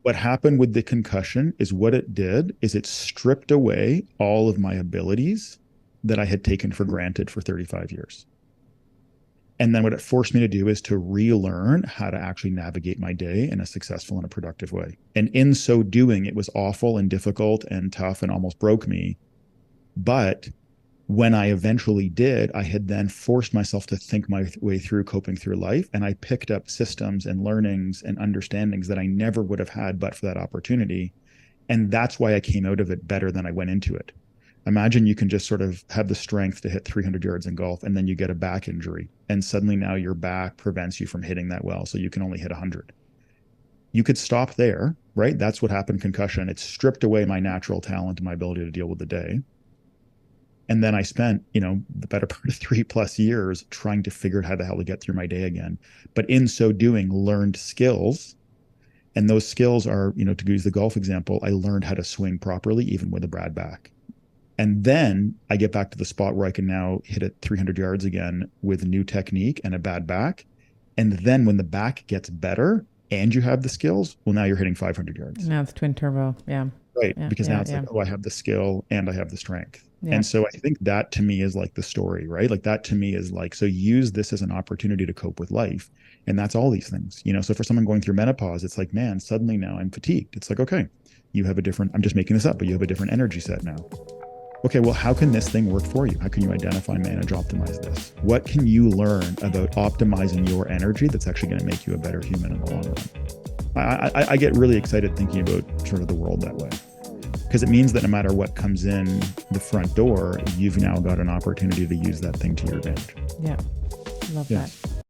What happened with the concussion is what it did is it stripped away all of my abilities that I had taken for granted for 35 years. And then what it forced me to do is to relearn how to actually navigate my day in a successful and a productive way. And in so doing, it was awful and difficult and tough and almost broke me. But when I eventually did, I had then forced myself to think my way through coping through life. And I picked up systems and learnings and understandings that I never would have had but for that opportunity. And that's why I came out of it better than I went into it. Imagine you can just sort of have the strength to hit 300 yards in golf and then you get a back injury. And suddenly now your back prevents you from hitting that well. So you can only hit 100. You could stop there, right? That's what happened, concussion. It stripped away my natural talent and my ability to deal with the day. And then I spent, the better part of 3+ years trying to figure out how the hell to get through my day again. But in so doing, learned skills. And those skills are, to use the golf example, I learned how to swing properly, even with a bad back. And then I get back to the spot where I can now hit it 300 yards again with new technique and a bad back. And then when the back gets better and you have the skills, well, now you're hitting 500 yards. Now it's twin turbo. Yeah. Right. Yeah. Because Yeah. now it's Yeah. like, oh, I have the skill and I have the strength. Yeah. And so I think that to me is like the story, right? Like that to me is like, so use this as an opportunity to cope with life. And that's all these things, so for someone going through menopause, it's like, man, suddenly now I'm fatigued. It's like, okay, you have a different, I'm just making this up, but you have a different energy set now. Okay, well, how can this thing work for you? How can you identify, manage, optimize this? What can you learn about optimizing your energy that's actually going to make you a better human in the long run? I get really excited thinking about sort of the world that way, because it means that no matter what comes in the front door, you've now got an opportunity to use that thing to your advantage. Yeah. Love Yeah. that.